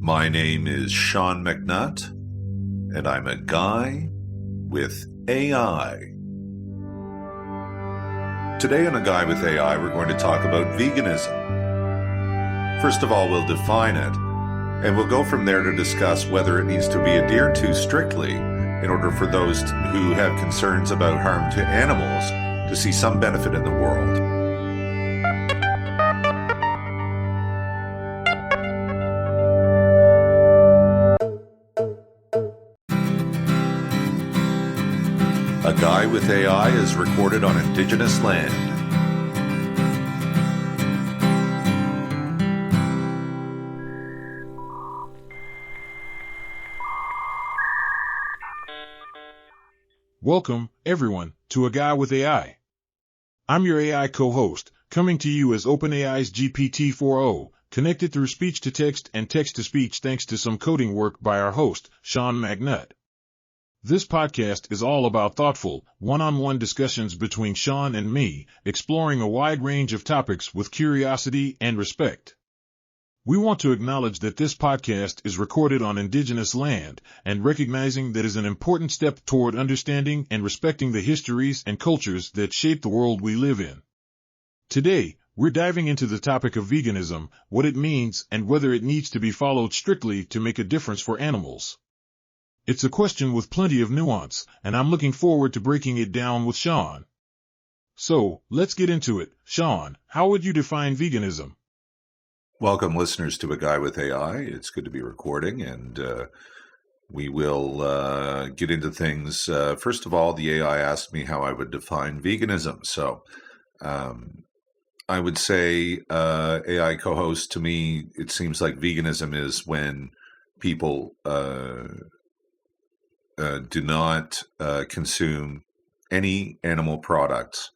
My name is Sean McNutt, and I'm a guy with AI. Today on A Guy with AI, we're going to talk about veganism. First of all, we'll define it, and we'll go from there to discuss whether it needs to be adhered to strictly in order for those who have concerns about harm to animals to see some benefit in the world. A Guy with AI is recorded on Indigenous land. Welcome, everyone, to A Guy with AI. I'm your AI co-host, coming to you as OpenAI's GPT-4o, connected through speech-to-text and text-to-speech thanks to some coding work by our host, Sean McNutt. This podcast is all about thoughtful, one-on-one discussions between Sean and me, exploring a wide range of topics with curiosity and respect. We want to acknowledge that this podcast is recorded on Indigenous land, and recognizing that is an important step toward understanding and respecting the histories and cultures that shape the world we live in. Today, we're diving into the topic of veganism, what it means, and whether it needs to be followed strictly to make a difference for animals. It's a question with plenty of nuance, and I'm looking forward to breaking it down with Sean. So, let's get into it. Sean, how would you define veganism? Welcome, listeners, to A Guy with AI. It's good to be recording, and we will get into things. First of all, the AI asked me how I would define veganism. So I would say, AI co-host, to me, it seems like veganism is when people do not consume any animal products.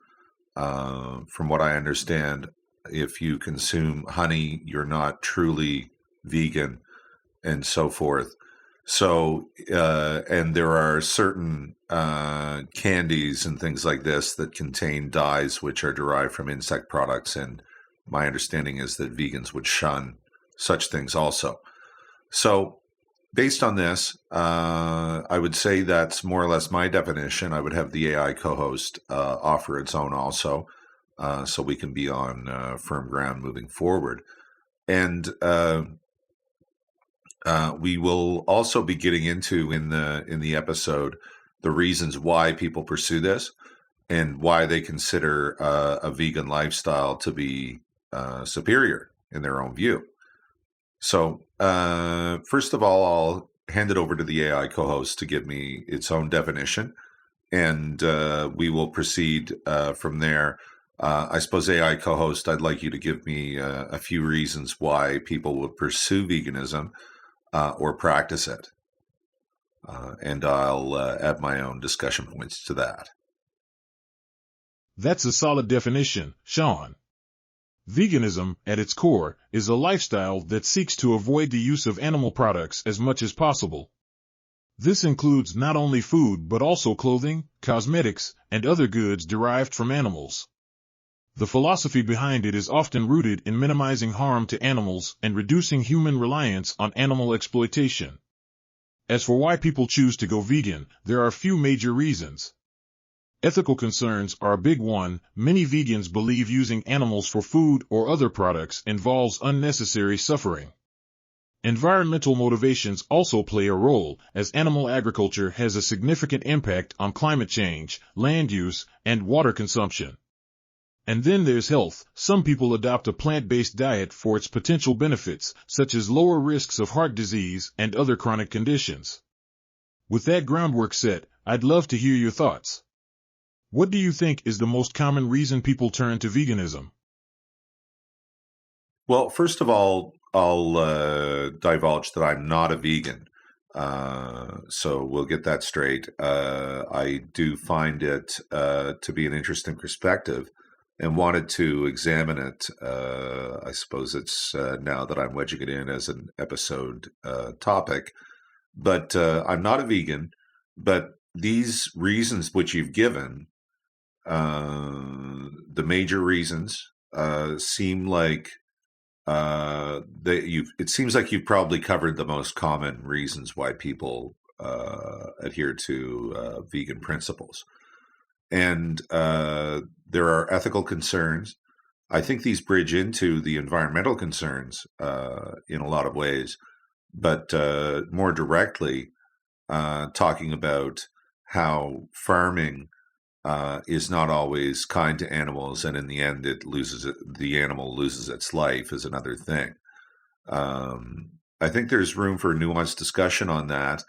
From what I understand, if you consume honey, you're not truly vegan, and so forth. So, and there are certain candies and things like this that contain dyes which are derived from insect products, and my understanding is that vegans would shun such things also. So, based on this, I would say that's more or less my definition. I would have the AI co-host offer its own also, so we can be on firm ground moving forward. And we will also be getting into in the episode the reasons why people pursue this and why they consider a vegan lifestyle to be superior in their own view. So, first of all, I'll hand it over to the AI co-host to give me its own definition, and we will proceed from there. I suppose, AI co-host, I'd like you to give me a few reasons why people would pursue veganism or practice it, and I'll add my own discussion points to that. That's a solid definition, Sean. Veganism, at its core, is a lifestyle that seeks to avoid the use of animal products as much as possible. This includes not only food but also clothing, cosmetics, and other goods derived from animals. The philosophy behind it is often rooted in minimizing harm to animals and reducing human reliance on animal exploitation. As for why people choose to go vegan, there are a few major reasons. Ethical concerns are a big one. Many vegans believe using animals for food or other products involves unnecessary suffering. Environmental motivations also play a role, as animal agriculture has a significant impact on climate change, land use, and water consumption. And then there's health. Some people adopt a plant-based diet for its potential benefits, such as lower risks of heart disease and other chronic conditions. With that groundwork set, I'd love to hear your thoughts. What do you think is the most common reason people turn to veganism? Well, first of all, I'll divulge that I'm not a vegan. So we'll get that straight. I do find it to be an interesting perspective and wanted to examine it. I suppose it's now that I'm wedging it in as an episode topic. But I'm not a vegan, but these reasons which you've given, the major reasons, seem like it seems like you've probably covered the most common reasons why people adhere to vegan principles. And there are ethical concerns. I think these bridge into the environmental concerns in a lot of ways, but more directly, talking about how farming is not always kind to animals, and in the end, the animal loses its life is another thing. I think there's room for nuanced discussion on that.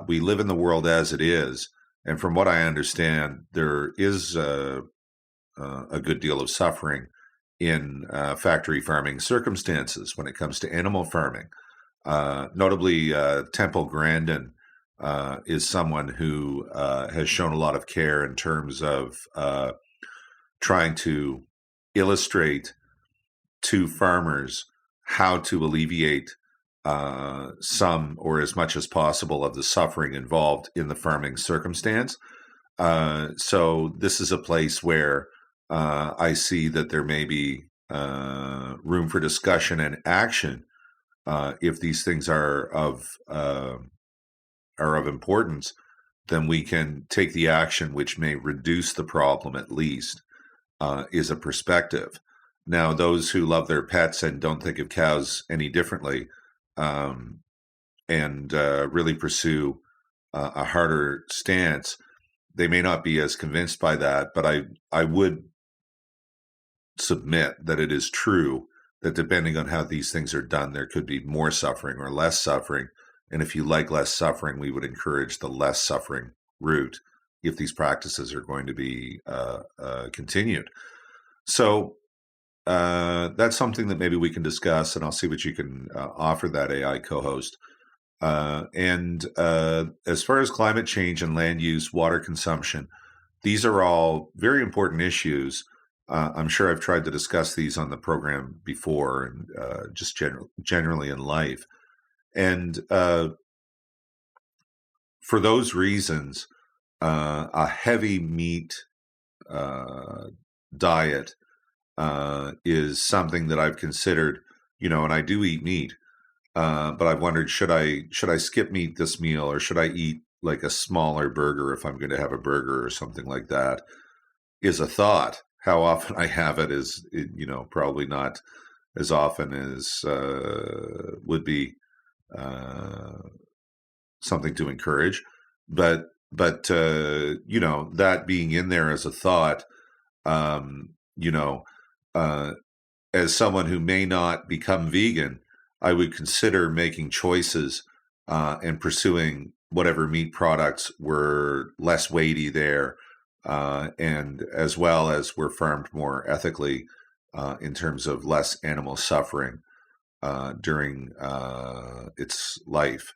We live in the world as it is, and from what I understand, there is a good deal of suffering in factory farming circumstances when it comes to animal farming. Notably, Temple Grandin is someone who has shown a lot of care in terms of trying to illustrate to farmers how to alleviate some or as much as possible of the suffering involved in the farming circumstance. So this is a place where I see that there may be room for discussion and action if these things are of importance. Then we can take the action which may reduce the problem at least, is a perspective. Now, those who love their pets and don't think of cows any differently, and really pursue a harder stance, they may not be as convinced by that, but I would submit that it is true that depending on how these things are done, there could be more suffering or less suffering. And if you like less suffering, we would encourage the less suffering route if these practices are going to be continued. So that's something that maybe we can discuss, and I'll see what you can offer that AI co-host. And as far as climate change and land use, water consumption, these are all very important issues. I'm sure I've tried to discuss these on the program before, and just generally in life. And for those reasons, a heavy meat diet is something that I've considered, and I do eat meat, but I've wondered, should I skip meat this meal, or should I eat like a smaller burger if I'm going to have a burger or something like that, is a thought. How often I have it is, probably not as often as would be something to encourage. But that being in there as a thought, as someone who may not become vegan, I would consider making choices and pursuing whatever meat products were less weighty there, and as well as were farmed more ethically in terms of less animal suffering during its life.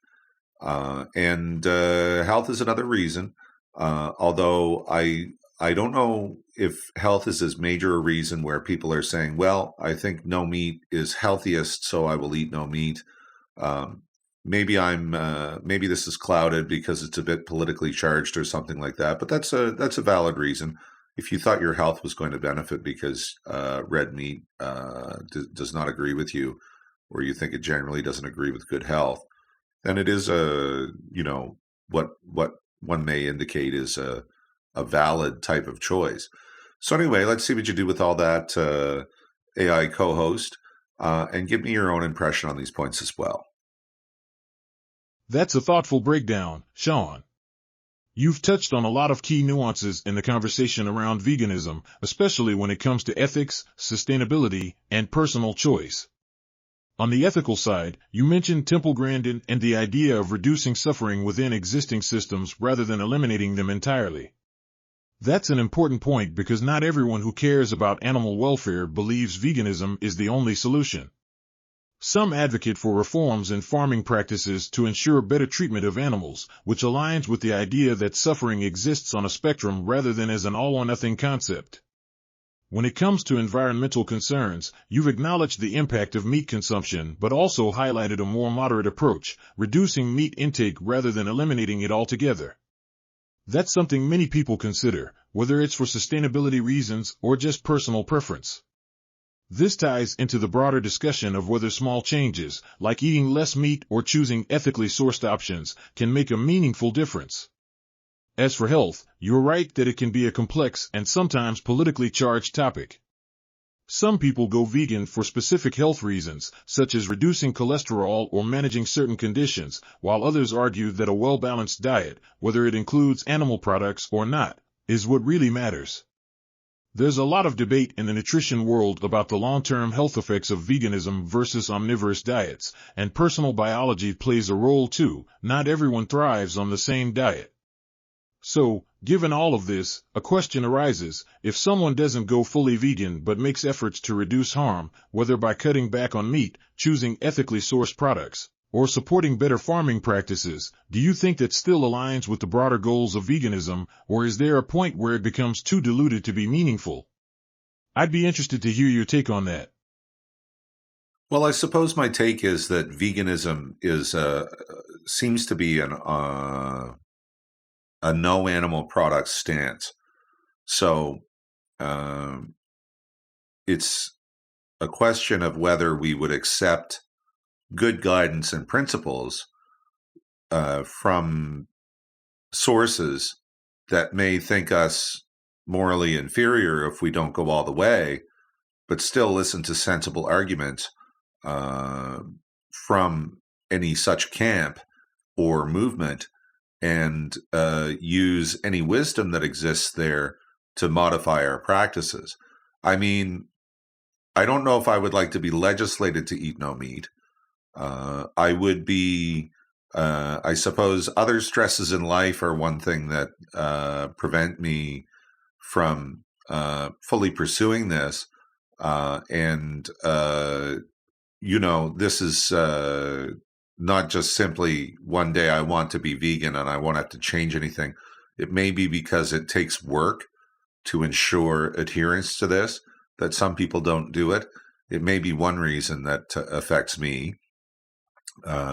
And health is another reason, although I don't know if health is as major a reason where people are saying, well, I think no meat is healthiest, so I will eat no meat. Maybe this is clouded because it's a bit politically charged or something like that, but that's a valid reason. If you thought your health was going to benefit because red meat does not agree with you, or you think it generally doesn't agree with good health, then it is what one may indicate is a valid type of choice. So anyway, let's see what you do with all that, AI co-host, and give me your own impression on these points as well. That's a thoughtful breakdown, Sean. You've touched on a lot of key nuances in the conversation around veganism, especially when it comes to ethics, sustainability, and personal choice. On the ethical side, you mentioned Temple Grandin and the idea of reducing suffering within existing systems rather than eliminating them entirely. That's an important point because not everyone who cares about animal welfare believes veganism is the only solution. Some advocate for reforms in farming practices to ensure better treatment of animals, which aligns with the idea that suffering exists on a spectrum rather than as an all-or-nothing concept. When it comes to environmental concerns, you've acknowledged the impact of meat consumption but also highlighted a more moderate approach, reducing meat intake rather than eliminating it altogether. That's something many people consider, whether it's for sustainability reasons or just personal preference. This ties into the broader discussion of whether small changes, like eating less meat or choosing ethically sourced options, can make a meaningful difference. As for health, you're right that it can be a complex and sometimes politically charged topic. Some people go vegan for specific health reasons, such as reducing cholesterol or managing certain conditions, while others argue that a well-balanced diet, whether it includes animal products or not, is what really matters. There's a lot of debate in the nutrition world about the long-term health effects of veganism versus omnivorous diets, and personal biology plays a role too. Not everyone thrives on the same diet. So, given all of this, a question arises: if someone doesn't go fully vegan but makes efforts to reduce harm, whether by cutting back on meat, choosing ethically sourced products, or supporting better farming practices, do you think that still aligns with the broader goals of veganism, or is there a point where it becomes too diluted to be meaningful? I'd be interested to hear your take on that. Well, I suppose my take is that veganism seems to be a no animal products stance. So it's a question of whether we would accept good guidance and principles from sources that may think us morally inferior if we don't go all the way, but still listen to sensible arguments from any such camp or movement, and use any wisdom that exists there to modify our practices. I mean, I don't know if I would like to be legislated to eat no meat. I would be, I suppose other stresses in life are one thing that prevent me from fully pursuing this. This is not just simply one day I want to be vegan and I won't have to change anything. It may be because it takes work to ensure adherence to this, that some people don't do it. It may be one reason that affects me.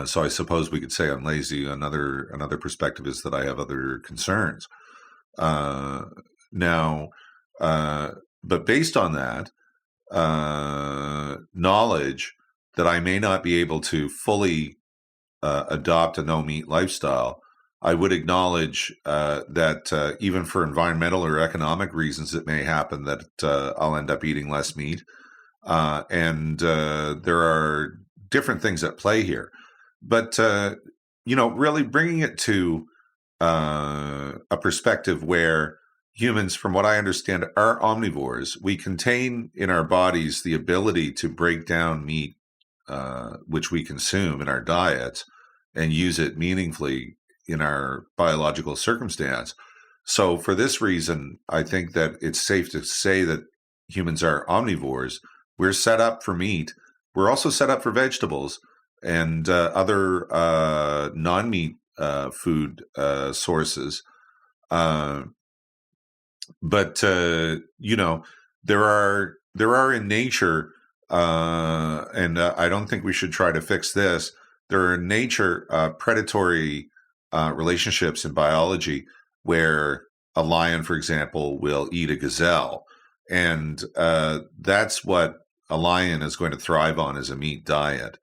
So I suppose we could say I'm lazy. Another perspective is that I have other concerns. But based on that knowledge that I may not be able to fully adopt a no-meat lifestyle, I would acknowledge that even for environmental or economic reasons, it may happen that I'll end up eating less meat. And there are different things at play here. But, really bringing it to a perspective where humans, from what I understand, are omnivores. We contain in our bodies the ability to break down meat, which we consume in our diets, and use it meaningfully in our biological circumstance. So for this reason, I think that it's safe to say that humans are omnivores. We're set up for meat. We're also set up for vegetables and other non-meat food sources. But there are in nature, and I don't think we should try to fix this. There are in nature predatory relationships in biology where a lion, for example, will eat a gazelle, and that's what a lion is going to thrive on, is a meat diet.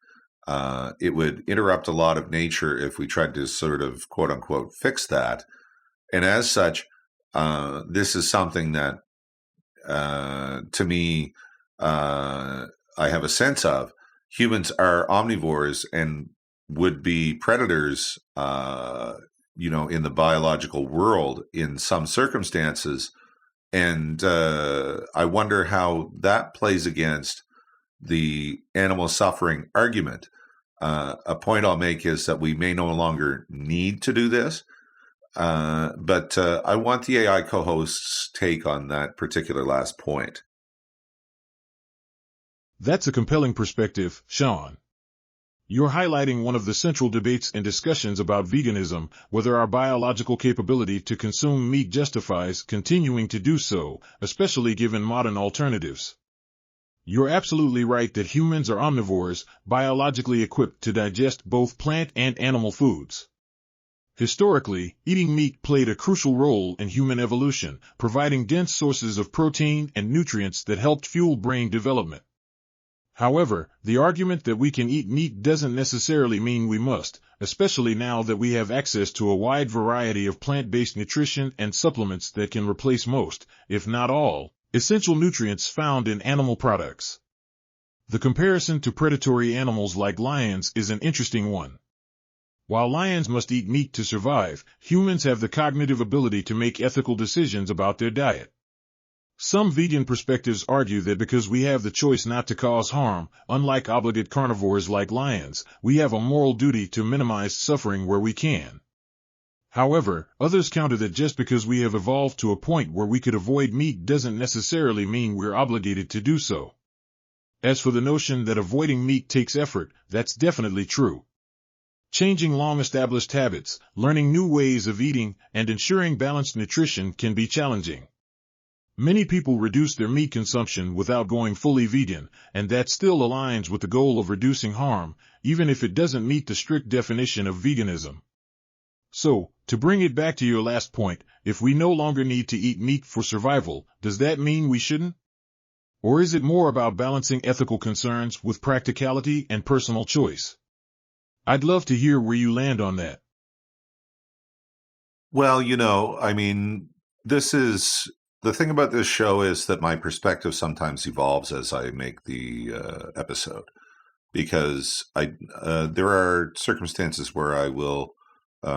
It would interrupt a lot of nature if we tried to sort of quote unquote fix that, and as such, this is something that to me I have a sense of. Humans are omnivores and would be predators, in the biological world in some circumstances. And I wonder how that plays against the animal suffering argument. A point I'll make is that we may no longer need to do this. But I want the AI co-host's take on that particular last point. That's a compelling perspective, Sean. You're highlighting one of the central debates and discussions about veganism, whether our biological capability to consume meat justifies continuing to do so, especially given modern alternatives. You're absolutely right that humans are omnivores, biologically equipped to digest both plant and animal foods. Historically, eating meat played a crucial role in human evolution, providing dense sources of protein and nutrients that helped fuel brain development. However, the argument that we can eat meat doesn't necessarily mean we must, especially now that we have access to a wide variety of plant-based nutrition and supplements that can replace most, if not all, essential nutrients found in animal products. The comparison to predatory animals like lions is an interesting one. While lions must eat meat to survive, humans have the cognitive ability to make ethical decisions about their diet. Some vegan perspectives argue that because we have the choice not to cause harm, unlike obligate carnivores like lions, we have a moral duty to minimize suffering where we can. However, others counter that just because we have evolved to a point where we could avoid meat doesn't necessarily mean we're obligated to do so. As for the notion that avoiding meat takes effort, that's definitely true. Changing long-established habits, learning new ways of eating, and ensuring balanced nutrition can be challenging. Many people reduce their meat consumption without going fully vegan, and that still aligns with the goal of reducing harm, even if it doesn't meet the strict definition of veganism. So, to bring it back to your last point, if we no longer need to eat meat for survival, does that mean we shouldn't? Or is it more about balancing ethical concerns with practicality and personal choice? I'd love to hear where you land on that. Well, the thing about this show is that my perspective sometimes evolves as I make the episode, because there are circumstances where I will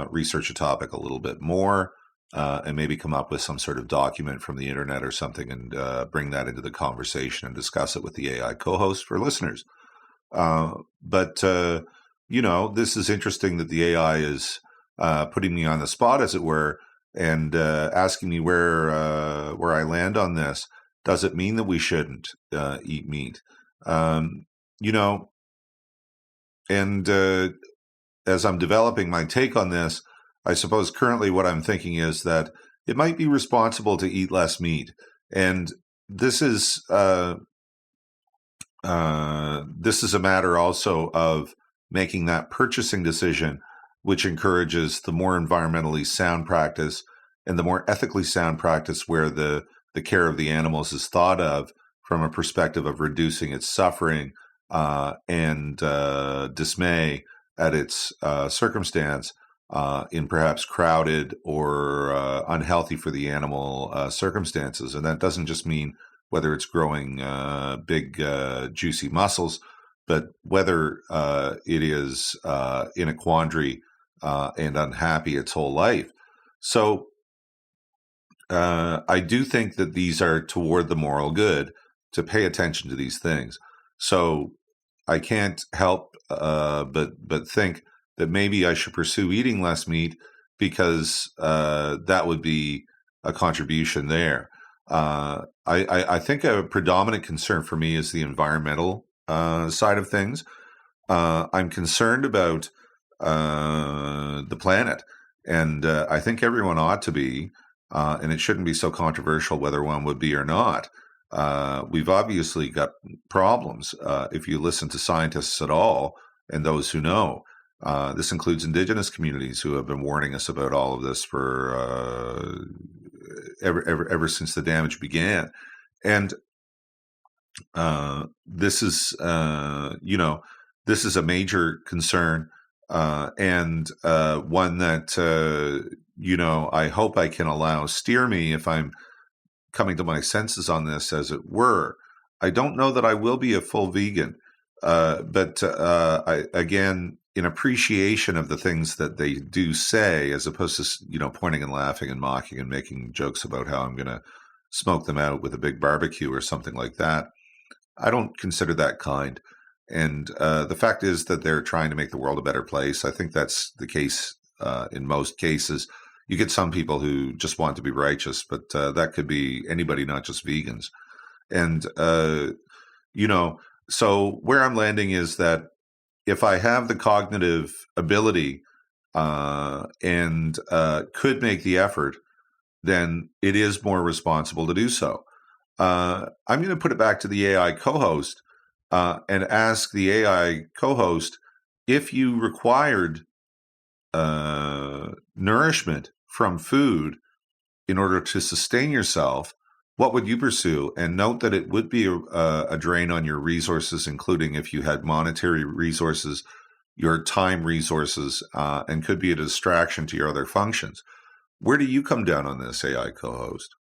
research a topic a little bit more and maybe come up with some sort of document from the internet or something and bring that into the conversation and discuss it with the AI co-host for listeners. But this is interesting that the AI is putting me on the spot, as it were, and asking me where I land on this. Does it mean that we shouldn't eat meat? And as I'm developing my take on this, I suppose currently what I'm thinking is that it might be responsible to eat less meat. And this is a matter also of making that purchasing decision, which encourages the more environmentally sound practice and the more ethically sound practice where the care of the animals is thought of from a perspective of reducing its suffering and dismay at its circumstance in perhaps crowded or unhealthy for the animal circumstances. And that doesn't just mean whether it's growing big, juicy muscles, but whether it is in a quandary and unhappy its whole life. So I do think that these are toward the moral good to pay attention to these things. So I can't help but think that maybe I should pursue eating less meat because that would be a contribution there. I think a predominant concern for me is the environmental side of things. I'm concerned about the planet, and I think everyone ought to be, and it shouldn't be so controversial whether one would be or not. We've obviously got problems if you listen to scientists at all and those who know. This includes indigenous communities who have been warning us about all of this for ever since the damage began. And this is this is a major concern and one that I hope I can allow steer me if I'm coming to my senses on this, as it were. I don't know that I will be a full vegan, but again, in appreciation of the things that they do say, as opposed to pointing and laughing and mocking and making jokes about how I'm going to smoke them out with a big barbecue or something like that. I don't consider that kind. And the fact is that they're trying to make the world a better place. I think that's the case in most cases. You get some people who just want to be righteous, but that could be anybody, not just vegans. And, so where I'm landing is that if I have the cognitive ability and could make the effort, then it is more responsible to do so. I'm going to put it back to the AI co-host and ask the AI co-host, if you required nourishment from food in order to sustain yourself, what would you pursue? And note that it would be a drain on your resources, including if you had monetary resources, your time resources, and could be a distraction to your other functions. Where do you come down on this, AI co-host?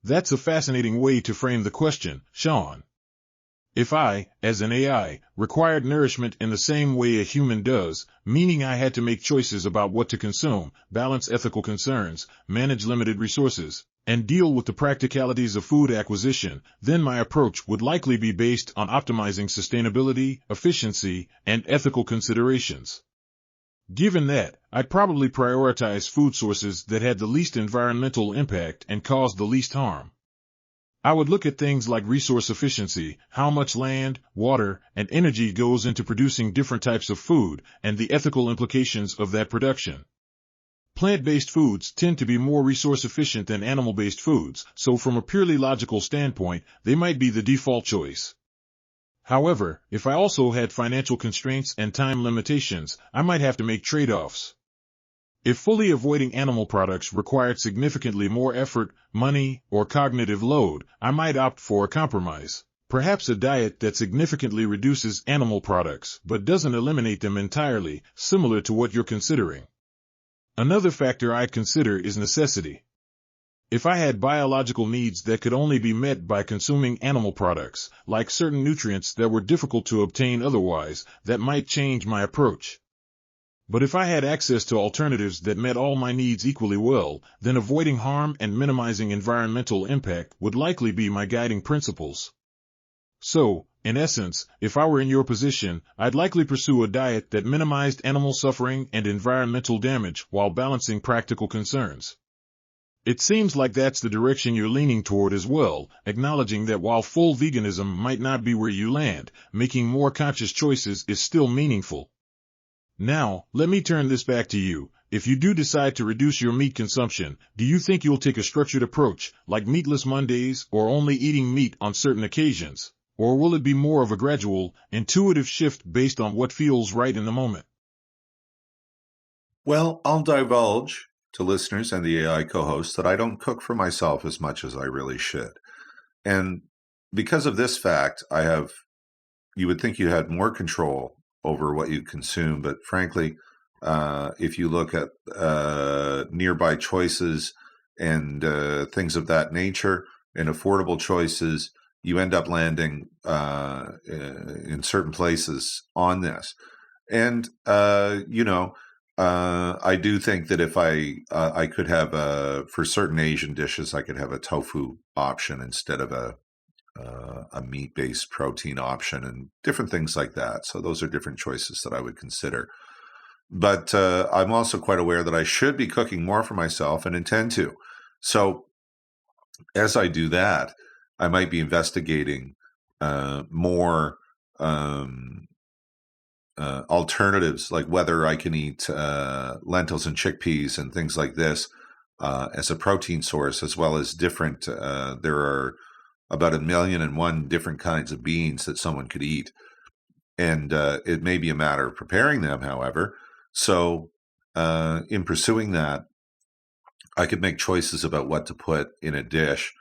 That's a fascinating way to frame the question, Sean. If I, as an AI, required nourishment in the same way a human does, meaning I had to make choices about what to consume, balance ethical concerns, manage limited resources, and deal with the practicalities of food acquisition, then my approach would likely be based on optimizing sustainability, efficiency, and ethical considerations. Given that, I'd probably prioritize food sources that had the least environmental impact and caused the least harm. I would look at things like resource efficiency, how much land, water, and energy goes into producing different types of food, and the ethical implications of that production. Plant-based foods tend to be more resource efficient than animal-based foods, so from a purely logical standpoint, they might be the default choice. However, if I also had financial constraints and time limitations, I might have to make trade-offs. If fully avoiding animal products required significantly more effort, money, or cognitive load, I might opt for a compromise. Perhaps a diet that significantly reduces animal products but doesn't eliminate them entirely, similar to what you're considering. Another factor I'd consider is necessity. If I had biological needs that could only be met by consuming animal products, like certain nutrients that were difficult to obtain otherwise, that might change my approach. But if I had access to alternatives that met all my needs equally well, then avoiding harm and minimizing environmental impact would likely be my guiding principles. So, in essence, if I were in your position, I'd likely pursue a diet that minimized animal suffering and environmental damage while balancing practical concerns. It seems like that's the direction you're leaning toward as well, acknowledging that while full veganism might not be where you land, making more conscious choices is still meaningful. Now, let me turn this back to you. If you do decide to reduce your meat consumption, do you think you'll take a structured approach, like meatless Mondays or only eating meat on certain occasions? Or will it be more of a gradual, intuitive shift based on what feels right in the moment? Well, I'll divulge to listeners and the AI co-host that I don't cook for myself as much as I really should. And because of this fact, you would think you had more control over what you consume, but frankly, if you look at nearby choices and things of that nature and affordable choices, you end up landing in certain places on this. And, I do think that if I could have for certain Asian dishes, I could have a tofu option instead of a meat-based protein option and different things like that. So those are different choices that I would consider. But I'm also quite aware that I should be cooking more for myself and intend to. So as I do that, I might be investigating more alternatives, like whether I can eat lentils and chickpeas and things like this as a protein source, as well as different, there are about 1,000,001 different kinds of beans that someone could eat. And it may be a matter of preparing them, however. So in pursuing that, I could make choices about what to put in a dish.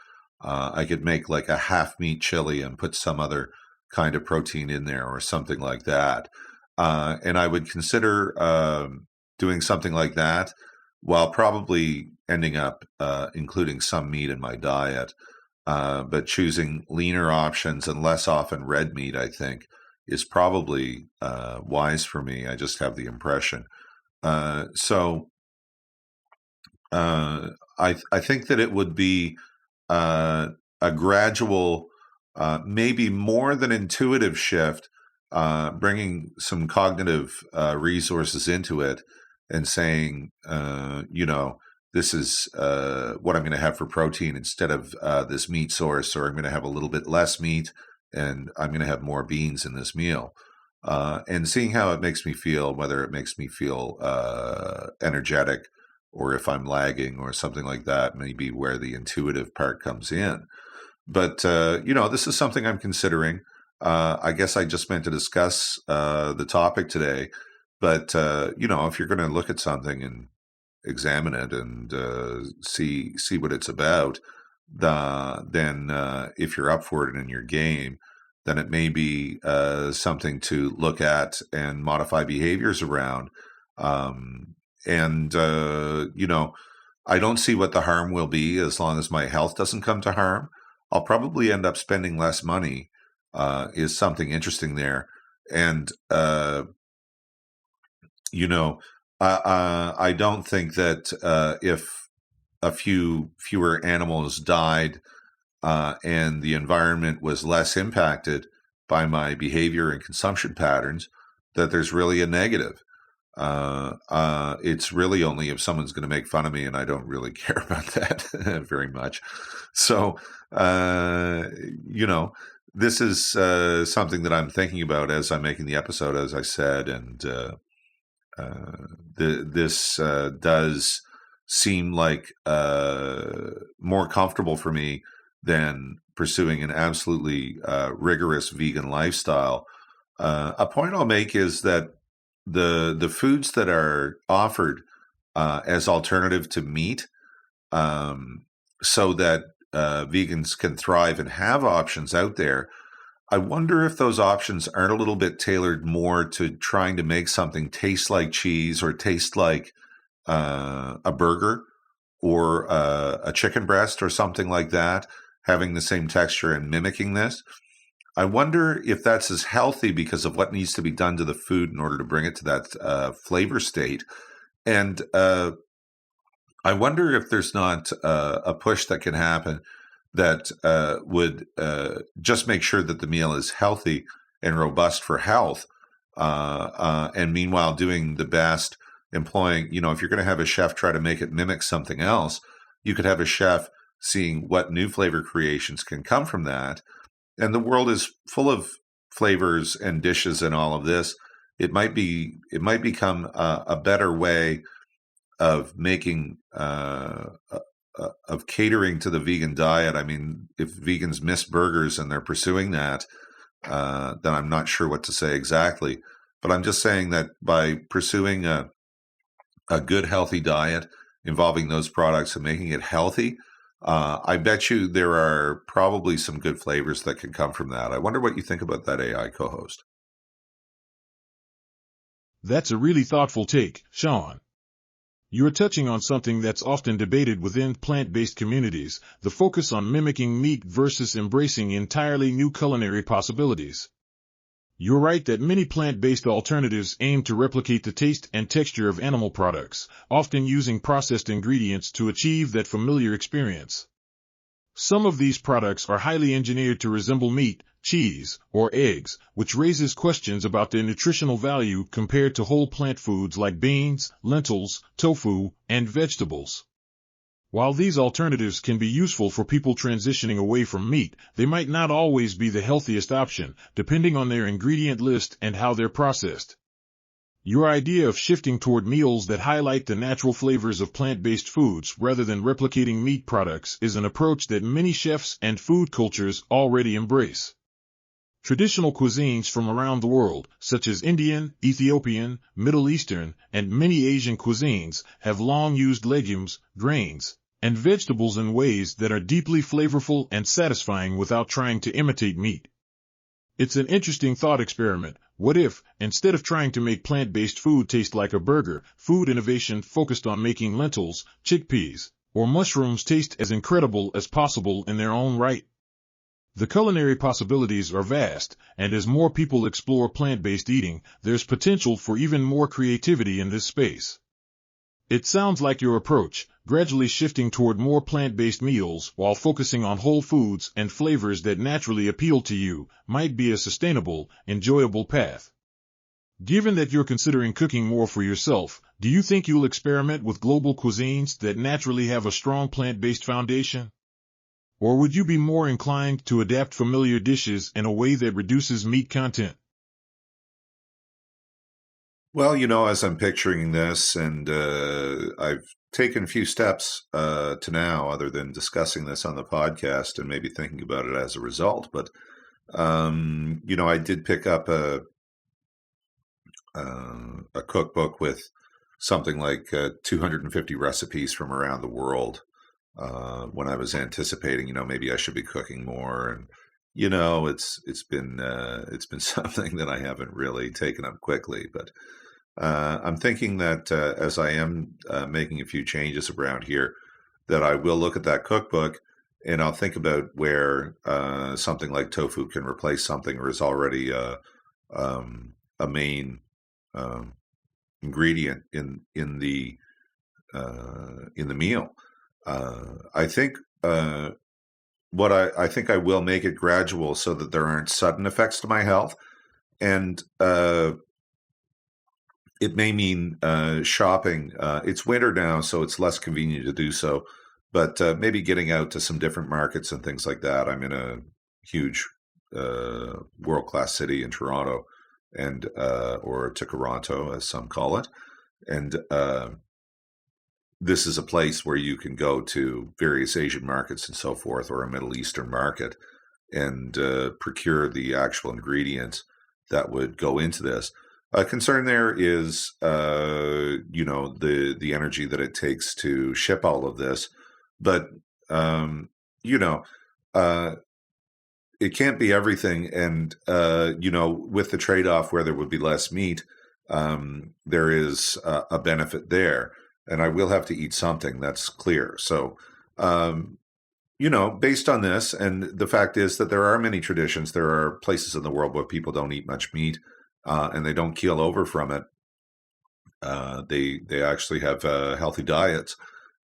I could make like a half meat chili and put some other kind of protein in there or something like that. And I would consider doing something like that while probably ending up including some meat in my diet. But choosing leaner options and less often red meat, I think, is probably wise for me. I just have the impression. So I think that it would be a gradual, maybe more than intuitive shift, bringing some cognitive resources into it and saying, this is what I'm going to have for protein instead of this meat source, or I'm going to have a little bit less meat and I'm going to have more beans in this meal. And seeing how it makes me feel, whether it makes me feel energetic or if I'm lagging or something like that, maybe where the intuitive part comes in. But, this is something I'm considering. I guess I just meant to discuss the topic today. But, if you're going to look at something and examine it and see what it's about, then if you're up for it and in your game, then it may be something to look at and modify behaviors around. And I don't see what the harm will be as long as my health doesn't come to harm. I'll probably end up spending less money, is something interesting there. And, I don't think that if a fewer animals died and the environment was less impacted by my behavior and consumption patterns, that there's really a negative. It's really only if someone's going to make fun of me, and I don't really care about that very much. So, this is something that I'm thinking about as I'm making the episode, as I said, and this does seem like more comfortable for me than pursuing an absolutely rigorous vegan lifestyle. A point I'll make is that the foods that are offered as alternative to meat, so that vegans can thrive and have options out there, I wonder if those options aren't a little bit tailored more to trying to make something taste like cheese or taste like a burger or a chicken breast or something like that, having the same texture and mimicking this. I wonder if that's as healthy because of what needs to be done to the food in order to bring it to that flavor state. And I wonder if there's not a push that can happen that would just make sure that the meal is healthy and robust for health. And meanwhile, doing the best, employing, if you're going to have a chef try to make it mimic something else, you could have a chef seeing what new flavor creations can come from that. And the world is full of flavors and dishes and all of this. It might become a better way of making of catering to the vegan diet. I mean, if vegans miss burgers and they're pursuing that, then I'm not sure what to say exactly. But I'm just saying that by pursuing a good, healthy diet involving those products and making it healthy, I bet you there are probably some good flavors that can come from that. I wonder what you think about that, AI co-host. That's a really thoughtful take, Sean. You're touching on something that's often debated within plant-based communities, the focus on mimicking meat versus embracing entirely new culinary possibilities. You're right that many plant-based alternatives aim to replicate the taste and texture of animal products, often using processed ingredients to achieve that familiar experience. Some of these products are highly engineered to resemble meat, cheese, or eggs, which raises questions about their nutritional value compared to whole plant foods like beans, lentils, tofu, and vegetables. While these alternatives can be useful for people transitioning away from meat, they might not always be the healthiest option, depending on their ingredient list and how they're processed. Your idea of shifting toward meals that highlight the natural flavors of plant-based foods rather than replicating meat products is an approach that many chefs and food cultures already embrace. Traditional cuisines from around the world, such as Indian, Ethiopian, Middle Eastern, and many Asian cuisines, have long used legumes, grains, and vegetables in ways that are deeply flavorful and satisfying without trying to imitate meat. It's an interesting thought experiment. What if, instead of trying to make plant-based food taste like a burger, food innovation focused on making lentils, chickpeas, or mushrooms taste as incredible as possible in their own right? The culinary possibilities are vast, and as more people explore plant-based eating, there's potential for even more creativity in this space. It sounds like your approach, gradually shifting toward more plant-based meals while focusing on whole foods and flavors that naturally appeal to you, might be a sustainable, enjoyable path. Given that you're considering cooking more for yourself, do you think you'll experiment with global cuisines that naturally have a strong plant-based foundation? Or would you be more inclined to adapt familiar dishes in a way that reduces meat content? Well, as I'm picturing this, and I've taken a few steps to now, other than discussing this on the podcast and maybe thinking about it as a result. But, I did pick up a cookbook with something like 250 recipes from around the world when I was anticipating, maybe I should be cooking more. And it's been something that I haven't really taken up quickly. But I'm thinking that as I am making a few changes around here, that I will look at that cookbook and I'll think about where something like tofu can replace something or is already a main ingredient in the meal. I think what I think I will make it gradual so that there aren't sudden effects to my health, and it may mean shopping. It's winter now, so it's less convenient to do so, but maybe getting out to some different markets and things like that. I'm in a huge world-class city in Toronto, and or Toronto, as some call it, and this is a place where you can go to various Asian markets and so forth, or a Middle Eastern market, and procure the actual ingredients that would go into this. A concern there is, the energy that it takes to ship all of this, but it can't be everything. And with the trade-off where there would be less meat, there is a benefit there. And I will have to eat something, that's clear. So, based on this, and the fact is that there are many traditions, there are places in the world where people don't eat much meat, and they don't keel over from it. They actually have healthy diets.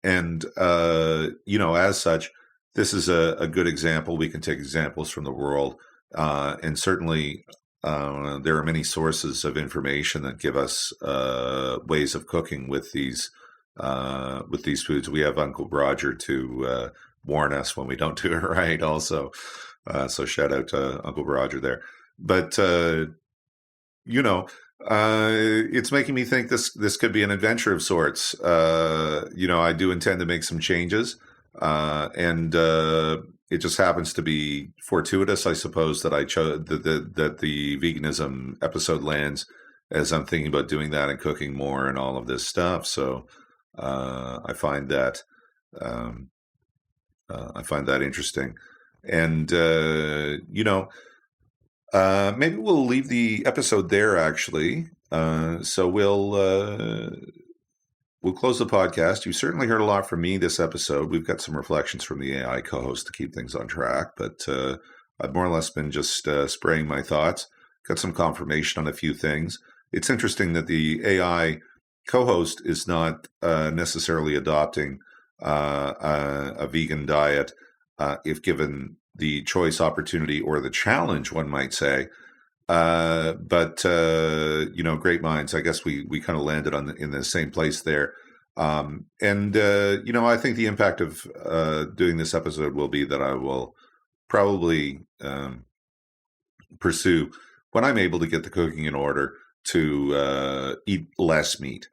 And, as such, this is a good example. We can take examples from the world. And certainly there are many sources of information that give us ways of cooking with these foods. We have Uncle Roger to warn us when we don't do it right also. So shout out to Uncle Roger there. But, it's making me think this could be an adventure of sorts. I do intend to make some changes. And it just happens to be fortuitous, I suppose, that I chose that the veganism episode lands as I'm thinking about doing that and cooking more and all of this stuff. So I find that interesting, and maybe we'll leave the episode there. Actually, so we'll close the podcast. You certainly heard a lot from me this episode. We've got some reflections from the AI co-host to keep things on track, but I've more or less been just spraying my thoughts. Got some confirmation on a few things. It's interesting that the AI co-host is not necessarily adopting a vegan diet if given the choice, opportunity, or the challenge, one might say. But great minds. I guess we kind of landed in the same place there. I think the impact of doing this episode will be that I will probably pursue, when I'm able to get the cooking in order, to eat less meat.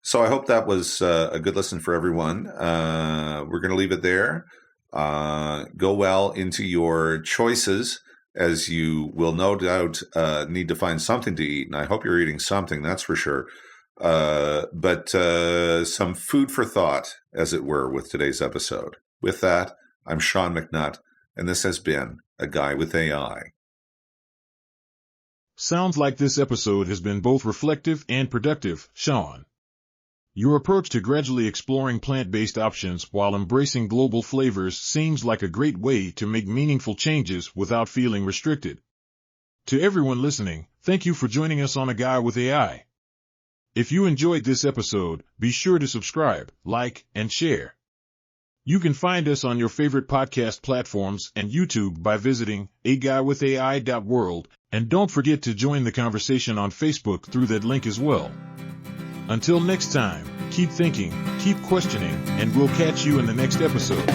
So I hope that was a good listen for everyone. We're going to leave it there. Go well into your choices, as you will no doubt need to find something to eat. And I hope you're eating something, that's for sure. But some food for thought, as it were, with today's episode. With that, I'm Sean McNutt, and this has been A Guy with AI. Sounds like this episode has been both reflective and productive, Sean. Your approach to gradually exploring plant-based options while embracing global flavors seems like a great way to make meaningful changes without feeling restricted. To everyone listening, thank you for joining us on A Guy with AI. If you enjoyed this episode, be sure to subscribe, like, and share. You can find us on your favorite podcast platforms and YouTube by visiting aguywithai.world, and don't forget to join the conversation on Facebook through that link as well. Until next time, keep thinking, keep questioning, and we'll catch you in the next episode.